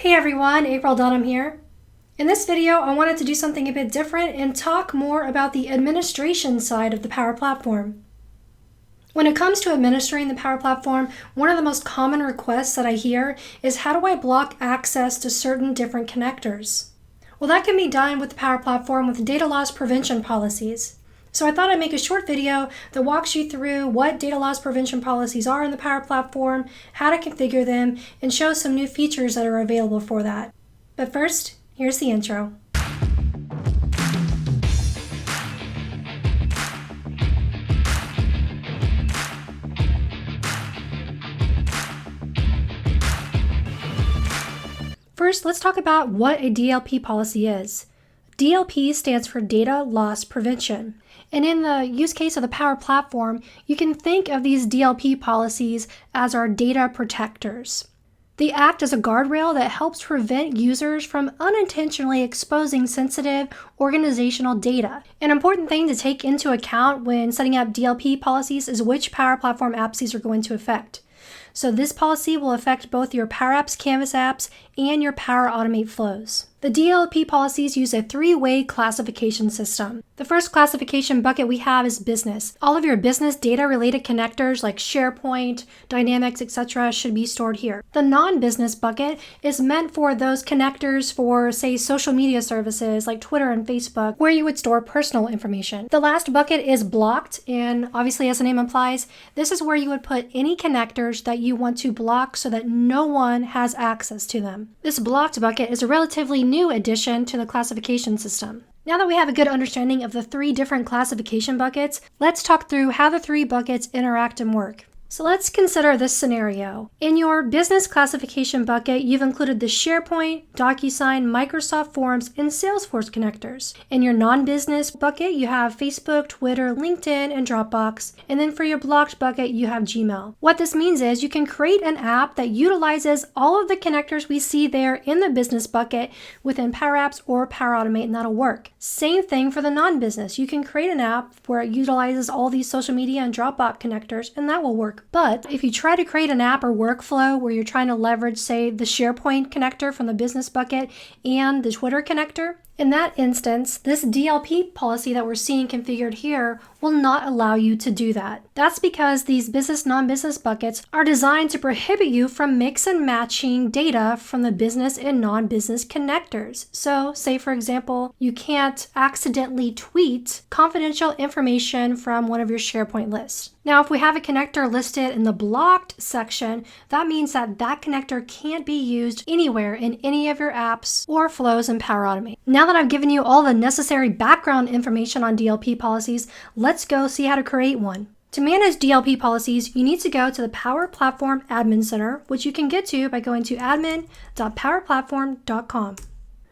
Hey everyone, April Dunnam here. In this video, I wanted to do something a bit different and talk more about the administration side of the Power Platform. When it comes to administering the Power Platform, one of the most common requests that I hear is how do I block access to certain different connectors? Well, that can be done with the Power Platform with data loss prevention policies. So I thought I'd make a short video that walks you through what data loss prevention policies are in the Power Platform, how to configure them, and show some new features that are available for that. But first, here's the intro. First, let's talk about what a DLP policy is. DLP stands for Data Loss Prevention. And in the use case of the Power Platform, you can think of these DLP policies as our data protectors. They act as a guardrail that helps prevent users from unintentionally exposing sensitive organizational data. An important thing to take into account when setting up DLP policies is which Power Platform apps these are going to affect. So this policy will affect both your Power Apps Canvas apps and your Power Automate flows. The DLP policies use a three-way classification system. The first classification bucket we have is business. All of your business data-related connectors like SharePoint, Dynamics, etc. should be stored here. The non-business bucket is meant for those connectors for, say, social media services like Twitter and Facebook, where you would store personal information. The last bucket is blocked, and obviously, as the name implies, this is where you would put any connectors that you want to block so that no one has access to them. This blocked bucket is a relatively new addition to the classification system. Now that we have a good understanding of the three different classification buckets, let's talk through how the three buckets interact and work. So let's consider this scenario. In your business classification bucket, you've included the SharePoint, DocuSign, Microsoft Forms, and Salesforce connectors. In your non-business bucket, you have Facebook, Twitter, LinkedIn, and Dropbox. And then for your blocked bucket, you have Gmail. What this means is you can create an app that utilizes all of the connectors we see there in the business bucket within Power Apps or Power Automate, and that'll work. Same thing for the non-business. You can create an app where it utilizes all these social media and Dropbox connectors, and that will work. But if you try to create an app or workflow where you're trying to leverage, say, the SharePoint connector from the business bucket and the Twitter connector, in that instance, this DLP policy that we're seeing configured here will not allow you to do that. That's because these business non-business buckets are designed to prohibit you from mix and matching data from the business and non-business connectors. So, say for example, you can't accidentally tweet confidential information from one of your SharePoint lists. Now, if we have a connector listed in the blocked section, that means that that connector can't be used anywhere in any of your apps or flows in Power Automate. Now that I've given you all the necessary background information on DLP policies, let's go see how to create one. To manage DLP policies, you need to go to the Power Platform Admin Center, which you can get to by going to admin.powerplatform.com.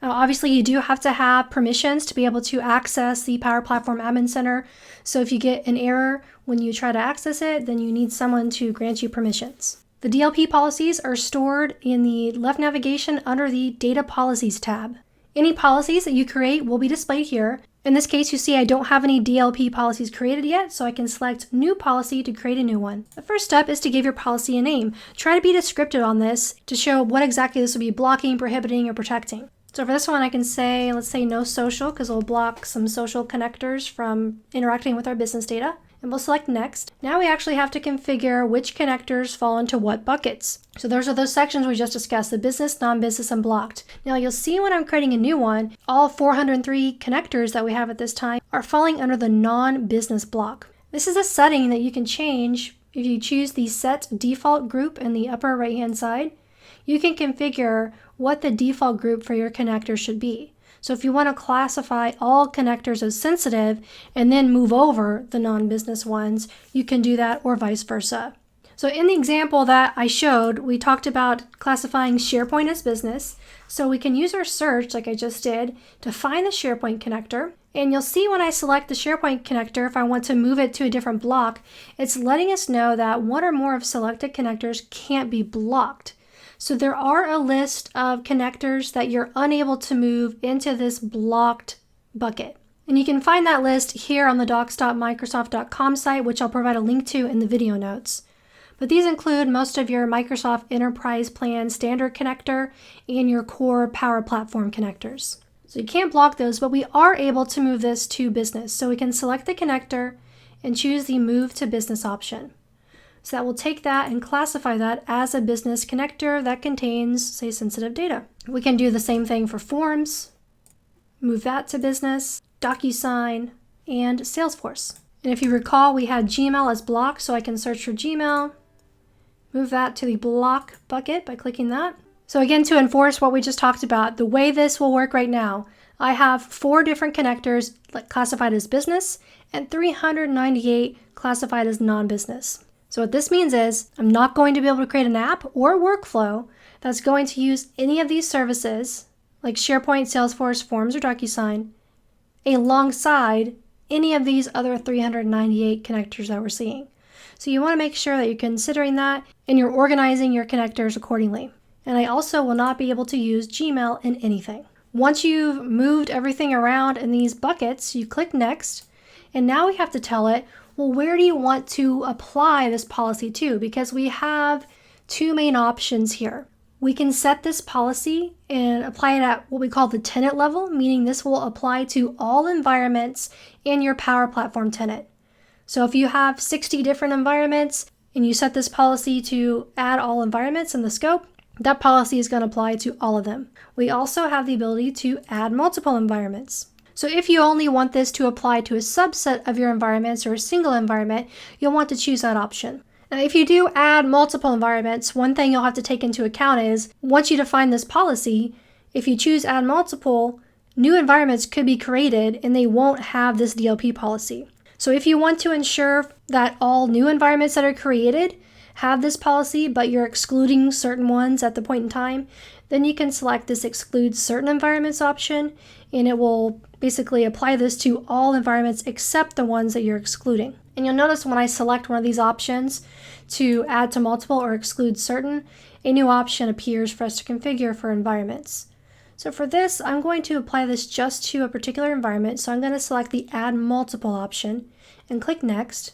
Now, obviously, you do have to have permissions to be able to access the Power Platform Admin Center. So if you get an error when you try to access it, then you need someone to grant you permissions. The DLP policies are stored in the left navigation under the Data Policies tab. Any policies that you create will be displayed here. In this case, you see I don't have any DLP policies created yet, so I can select New Policy to create a new one. The first step is to give your policy a name. Try to be descriptive on this to show what exactly this will be blocking, prohibiting, or protecting. So for this one, I can say, let's say no social, because it'll block some social connectors from interacting with our business data. And we'll select Next. Now we actually have to configure which connectors fall into what buckets. So those are those sections we just discussed, the business, non-business, and blocked. Now you'll see when I'm creating a new one, all 403 connectors that we have at this time are falling under the non-business block. This is a setting that you can change if you choose the Set Default Group in the upper right-hand side. You can configure what the default group for your connector should be. So if you want to classify all connectors as sensitive and then move over the non-business ones, you can do that, or vice versa. So in the example that I showed, we talked about classifying SharePoint as business. So we can use our search, like I just did, to find the SharePoint connector. And you'll see when I select the SharePoint connector, if I want to move it to a different block, it's letting us know that one or more of selected connectors can't be blocked. So there are a list of connectors that you're unable to move into this blocked bucket. And you can find that list here on the docs.microsoft.com site, which I'll provide a link to in the video notes. But these include most of your Microsoft Enterprise Plan Standard connector and your core Power Platform connectors. So you can't block those, but we are able to move this to business. So we can select the connector and choose the Move to Business option. So that will take that and classify that as a business connector that contains, say, sensitive data. We can do the same thing for Forms, move that to business, DocuSign, and Salesforce. And if you recall, we had Gmail as blocked, so I can search for Gmail, move that to the block bucket by clicking that. So again, to enforce what we just talked about, the way this will work right now, I have 4 different connectors classified as business and 398 classified as non-business. So what this means is I'm not going to be able to create an app or workflow that's going to use any of these services like SharePoint, Salesforce, Forms, or DocuSign alongside any of these other 398 connectors that we're seeing. So you want to make sure that you're considering that and you're organizing your connectors accordingly. And I also will not be able to use Gmail in anything. Once you've moved everything around in these buckets, you click Next, and now we have to tell it, well, where do you want to apply this policy to? Because we have 2 main options here. We can set this policy and apply it at what we call the tenant level, meaning this will apply to all environments in your Power Platform tenant. So if you have 60 different environments and you set this policy to add all environments in the scope, that policy is going to apply to all of them. We also have the ability to add multiple environments. So if you only want this to apply to a subset of your environments or a single environment, you'll want to choose that option. Now, if you do add multiple environments, one thing you'll have to take into account is once you define this policy, if you choose add multiple, new environments could be created and they won't have this DLP policy. So if you want to ensure that all new environments that are created have this policy, but you're excluding certain ones at the point in time, then you can select this exclude certain environments option, and it will basically apply this to all environments except the ones that you're excluding. And you'll notice when I select one of these options to add to multiple or exclude certain, a new option appears for us to configure for environments. So for this, I'm going to apply this just to a particular environment. So I'm going to select the add multiple option and click Next.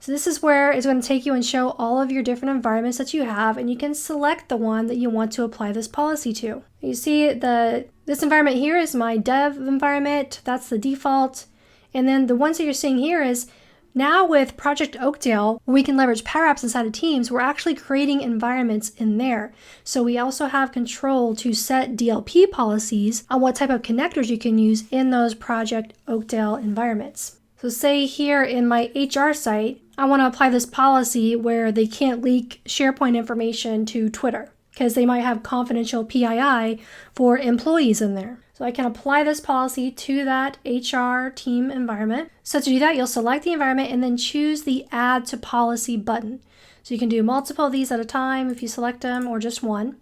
So this is where it's going to take you and show all of your different environments that you have, and you can select the one that you want to apply this policy to. You see this environment here is my dev environment. That's the default. And then the ones that you're seeing here is now with Project Oakdale, we can leverage Power Apps inside of Teams. We're actually creating environments in there. So we also have control to set DLP policies on what type of connectors you can use in those Project Oakdale environments. So say here in my HR site, I want to apply this policy where they can't leak SharePoint information to Twitter because they might have confidential PII for employees in there. So I can apply this policy to that HR team environment. So to do that, you'll select the environment and then choose the Add to Policy button. So you can do multiple of these at a time if you select them, or just one.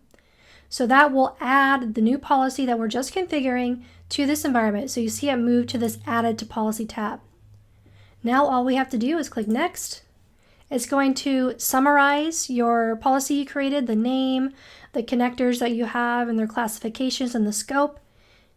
So that will add the new policy that we're just configuring to this environment. So you see it move to this Added to Policy tab. Now all we have to do is click Next. It's going to summarize your policy you created, the name, the connectors that you have and their classifications and the scope.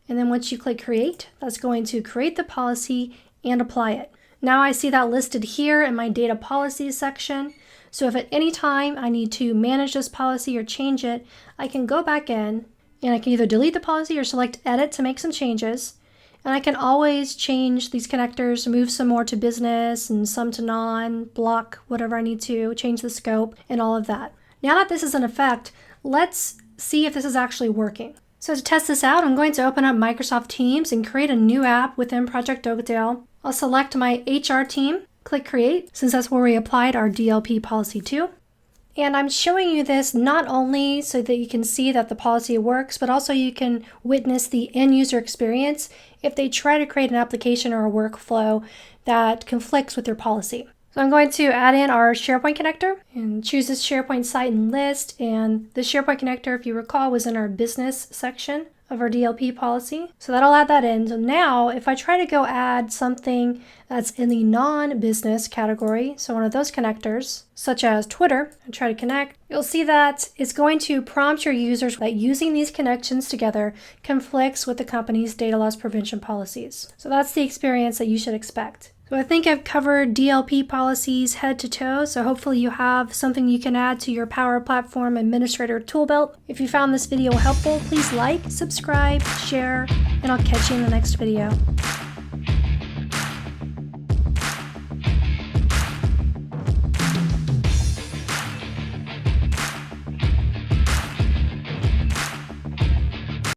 And then once you click Create, that's going to create the policy and apply it. Now I see that listed here in my Data Policies section. So if at any time I need to manage this policy or change it, I can go back in and I can either delete the policy or select Edit to make some changes. And I can always change these connectors, move some more to business and some to non, block whatever I need to, change the scope and all of that. Now that this is in effect, let's see if this is actually working. So to test this out, I'm going to open up Microsoft Teams and create a new app within Project Oakdale. I'll select my HR team, click Create, since that's where we applied our DLP policy to. And I'm showing you this not only so that you can see that the policy works, but also you can witness the end user experience if they try to create an application or a workflow that conflicts with your policy. So I'm going to add in our SharePoint connector and choose this SharePoint site and list. And the SharePoint connector, if you recall, was in our business section of our DLP policy. So that'll add that in. So now if I try to go add something that's in the non-business category, so one of those connectors, such as Twitter, and try to connect, you'll see that it's going to prompt your users that using these connections together conflicts with the company's data loss prevention policies. So that's the experience that you should expect. So I think I've covered DLP policies head to toe, so hopefully you have something you can add to your Power Platform Administrator tool belt. If you found this video helpful, please like, subscribe, share, and I'll catch you in the next video.